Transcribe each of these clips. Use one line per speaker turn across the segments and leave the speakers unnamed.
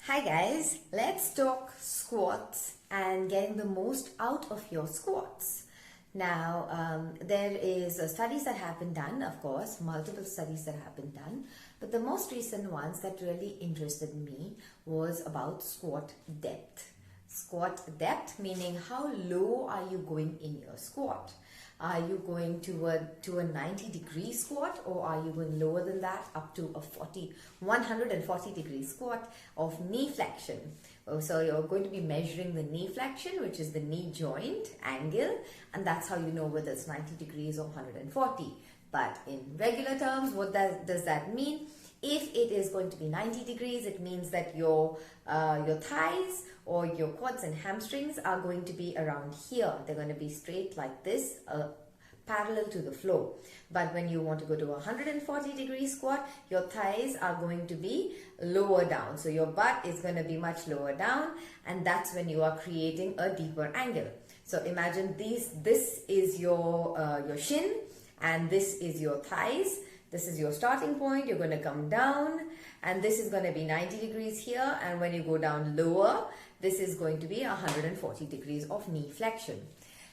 Hi guys, let's talk squats and getting the most out of your squats. Now, there is studies that have been done, of course, multiple studies that have been done, but the most recent ones that really interested me was about squat depth. Squat depth meaning how low are you going in your squat? Are you going to a 90-degree squat, or are you going lower than that up to a 140-degree squat of knee flexion? So you're going to be measuring the knee flexion, which is the knee joint angle, and that's how you know whether it's 90 degrees or 140. But in regular terms, what does that mean? If it is going to be 90 degrees, it means that your thighs or your quads and hamstrings are going to be around here. They're going to be straight like this, parallel to the floor. But when you want to go to a 140-degree squat, your thighs are going to be lower down. So your butt is going to be much lower down, and that's when you are creating a deeper angle. So imagine this is your shin, and this is your thighs. This is your starting point. You're going to come down, and this is going to be 90 degrees here, and when you go down lower, this is going to be 140 degrees of knee flexion.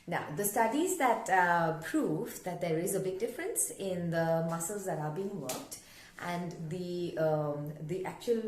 Now, the studies that prove that there is a big difference in the muscles that are being worked, and the actual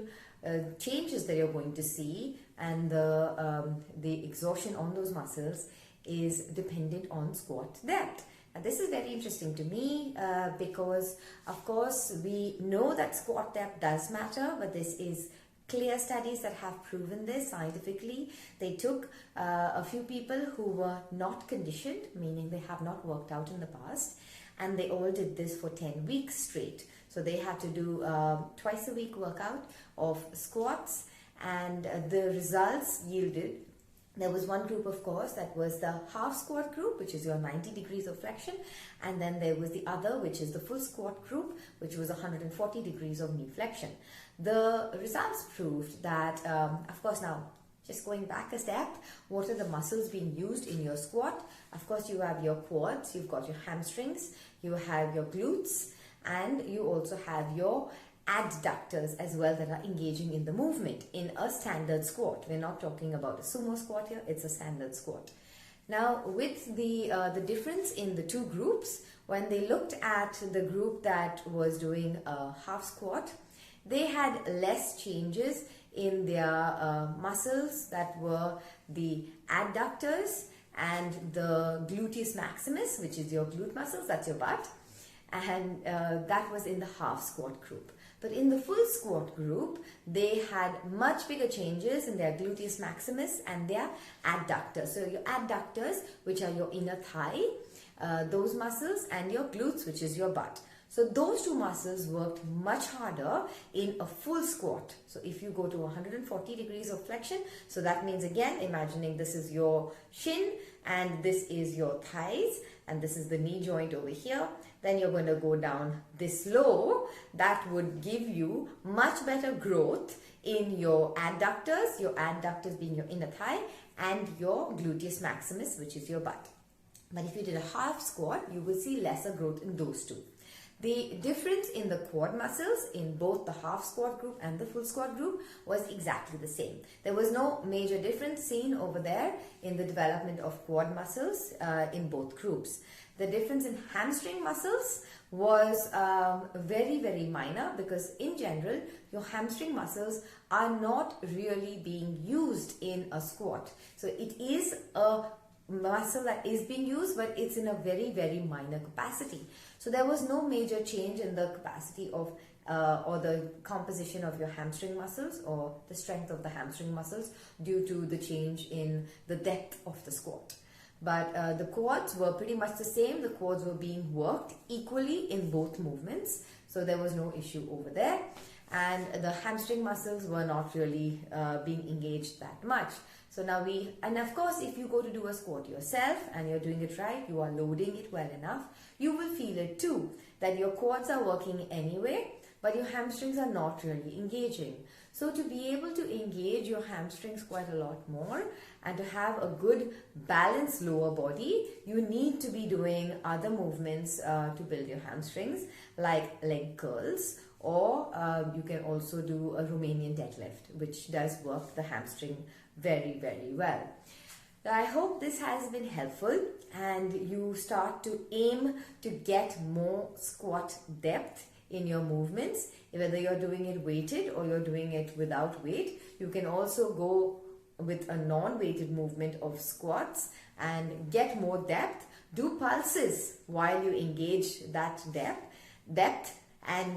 changes that you're going to see, and the exhaustion on those muscles is dependent on squat depth. And this is very interesting to me because, of course, we know that squat depth does matter, but this is clear studies that have proven this scientifically. They took a few people who were not conditioned, meaning they have not worked out in the past, and they all did this for 10 weeks straight. So they had to do twice a week workout of squats, and the results yielded. There was one group, of course, that was the half squat group, which is your 90 degrees of flexion. And then there was the other, which is the full squat group, which was 140 degrees of knee flexion. The results proved that, of course, now, just going back a step, what are the muscles being used in your squat? Of course, you have your quads, you've got your hamstrings, you have your glutes, and you also have your adductors as well that are engaging in the movement in a standard squat. We're not talking about a sumo squat here, it's a standard squat. Now, with the difference in the two groups, when they looked at the group that was doing a half squat, they had less changes in their muscles that were the adductors and the gluteus maximus, which is your glute muscles, that's your butt, and that was in the half squat group. But in the full squat group, they had much bigger changes in their gluteus maximus and their adductors. So your adductors, which are your inner thigh, those muscles, and your glutes, which is your butt. So those two muscles worked much harder in a full squat. So if you go to 140 degrees of flexion, so that means, again, imagining this is your shin and this is your thighs and this is the knee joint over here, then you're going to go down this low. That would give you much better growth in your adductors being your inner thigh, and your gluteus maximus, which is your butt. But if you did a half squat, you will see lesser growth in those two. The difference in the quad muscles in both the half squat group and the full squat group was exactly the same. There was no major difference seen over there in the development of quad muscles in both groups. The difference in hamstring muscles was very, very minor, because in general, your hamstring muscles are not really being used in a squat. So it is a muscle that is being used, but it's in a very, very minor capacity. So there was no major change in the capacity of or the composition of your hamstring muscles or the strength of the hamstring muscles due to the change in the depth of the squat. But the quads were pretty much the same. The quads were being worked equally in both movements, so there was no issue over there. And the hamstring muscles were not really being engaged that much. So now and of course, if you go to do a squat yourself and you're doing it right, you are loading it well enough, you will feel it too, that your quads are working anyway, but your hamstrings are not really engaging. So to be able to engage your hamstrings quite a lot more and to have a good balanced lower body, you need to be doing other movements to build your hamstrings, like leg curls or you can also do a Romanian deadlift, which does work the hamstring very, very well. I hope this has been helpful and you start to aim to get more squat depth in your movements. Whether you're doing it weighted or you're doing it without weight, you can also go with a non-weighted movement of squats and get more depth. Do pulses while you engage that depth and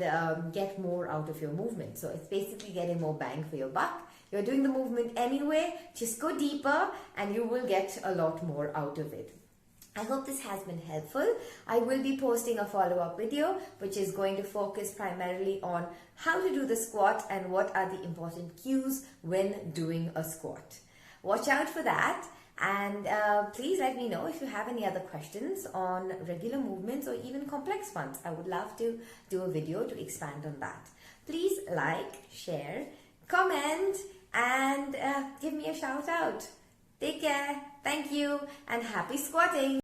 get more out of your movement. So it's basically getting more bang for your buck. You're doing the movement anyway, just go deeper and you will get a lot more out of it. I hope this has been helpful. I will be posting a follow-up video which is going to focus primarily on how to do the squat and what are the important cues when doing a squat. Watch out for that, and please let me know if you have any other questions on regular movements or even complex ones. I would love to do a video to expand on that. Please like, share, comment and give me a shout out. Take care, thank you, and happy squatting!